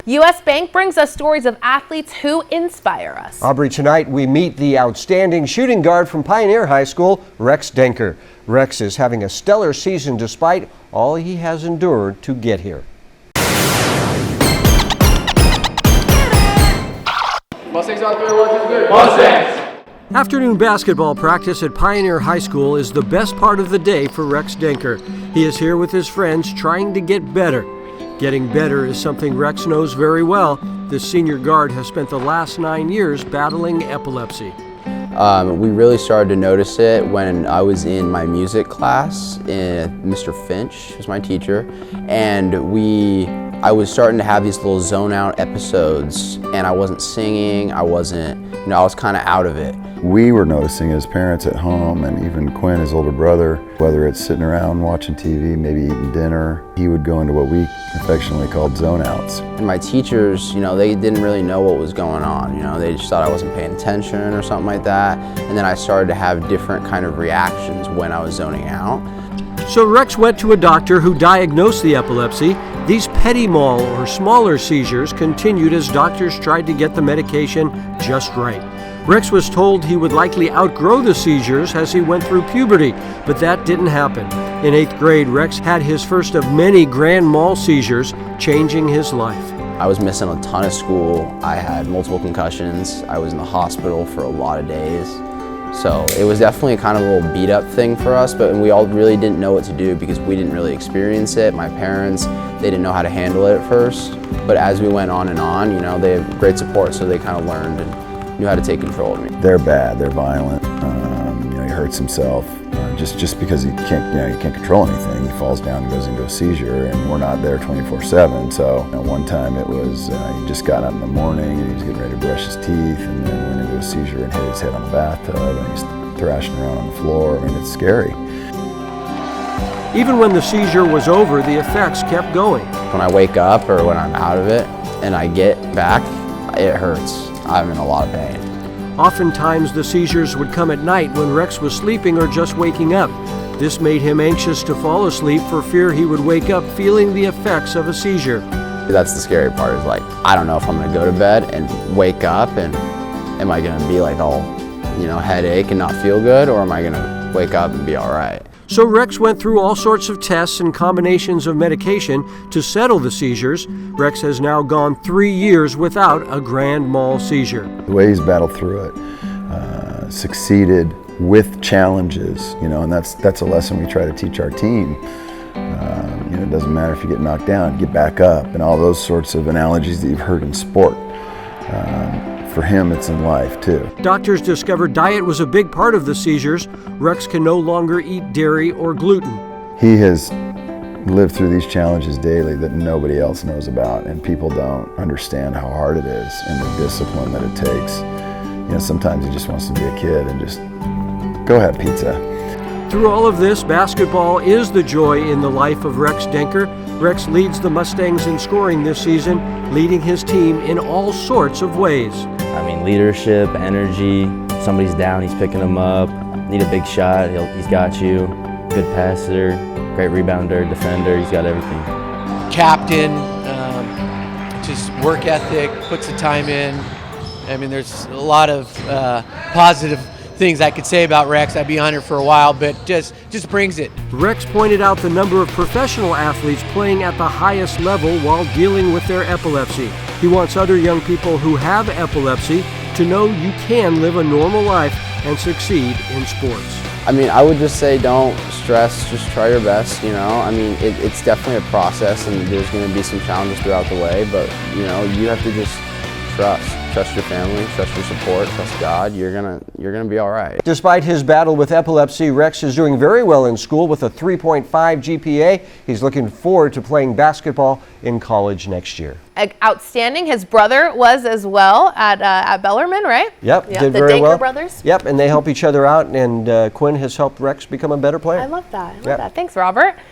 U.S. Bank brings us stories of athletes who inspire us. Aubrey, tonight we meet the outstanding shooting guard from Pioneer High School, Rex Denker. Rex is having a stellar season despite all he has endured to get here. Mustangs on 3, 1, 2, good. Mustangs! Afternoon basketball practice at Pioneer High School is the best part of the day for Rex Denker. He is here with his friends trying to get better. Getting better is something Rex knows very well. This senior guard has spent the last 9 years battling epilepsy. We really started to notice it when I was in my music class. Mr. Finch was my teacher, and I was starting to have these little zone out episodes, and I wasn't singing, I was kind of out of it. We were noticing as parents at home, and even Quinn, his older brother, whether it's sitting around watching TV, maybe eating dinner, he would go into what we affectionately called zone outs. And my teachers, they didn't really know what was going on. They just thought I wasn't paying attention or something like that. And then I started to have different kind of reactions when I was zoning out. So Rex went to a doctor who diagnosed the epilepsy. These petit mal or smaller seizures continued as doctors tried to get the medication just right. Rex was told he would likely outgrow the seizures as he went through puberty, but that didn't happen. In 8th grade, Rex had his first of many grand mal seizures, changing his life. I was missing a ton of school. I had multiple concussions. I was in the hospital for a lot of days. So it was definitely kind of a little beat up thing for us, but we all really didn't know what to do because we didn't really experience it. My parents, they didn't know how to handle it at first. But as we went on and on, they have great support, so they kind of learned and knew how to take control of me. They're bad, they're violent. He hurts himself just because he can't control anything. He falls down and goes into a seizure, and we're not there 24/7. So one time it was he just got up in the morning and he was getting ready to brush his teeth, and then went into a seizure and hit his head on the bathtub, and he's thrashing around on the floor. It's scary. Even when the seizure was over, the effects kept going. When I wake up or when I'm out of it and I get back, it hurts. I'm in a lot of pain. Oftentimes the seizures would come at night when Rex was sleeping or just waking up. This made him anxious to fall asleep for fear he would wake up feeling the effects of a seizure. That's the scary part, is I don't know if I'm gonna go to bed and wake up and am I gonna be all, headache and not feel good, or am I gonna wake up and be all right? So Rex went through all sorts of tests and combinations of medication to settle the seizures. Rex has now gone 3 years without a grand mal seizure. The way he's battled through it, succeeded with challenges, and that's a lesson we try to teach our team. It doesn't matter if you get knocked down, get back up, and all those sorts of analogies that you've heard in sport. For him, it's in life too. Doctors discovered diet was a big part of the seizures. Rex can no longer eat dairy or gluten. He has lived through these challenges daily that nobody else knows about, and people don't understand how hard it is and the discipline that it takes. Sometimes he just wants to be a kid and just go have pizza. Through all of this, basketball is the joy in the life of Rex Denker. Rex leads the Mustangs in scoring this season, leading his team in all sorts of ways. Leadership, energy, somebody's down, he's picking them up. Need a big shot, he's got you. Good passer, great rebounder, defender, he's got everything. Captain, just work ethic, puts the time in. There's a lot of positive things I could say about Rex. I'd be on here for a while, but just brings it. Rex pointed out the number of professional athletes playing at the highest level while dealing with their epilepsy. He wants other young people who have epilepsy to know you can live a normal life and succeed in sports. I would just say don't stress, just try your best, it's definitely a process, and there's going to be some challenges throughout the way, but you have to just trust your family, trust your support, trust God. You're gonna be all right. Despite his battle with epilepsy, Rex is doing very well in school with a 3.5 GPA. He's looking forward to playing basketball in college next year. Outstanding. His brother was as well at Bellarmine, right? Yep, did the very Denker well. brothers. Yep, and they help each other out, and Quinn has helped Rex become a better player. I love that. Thanks, Robert.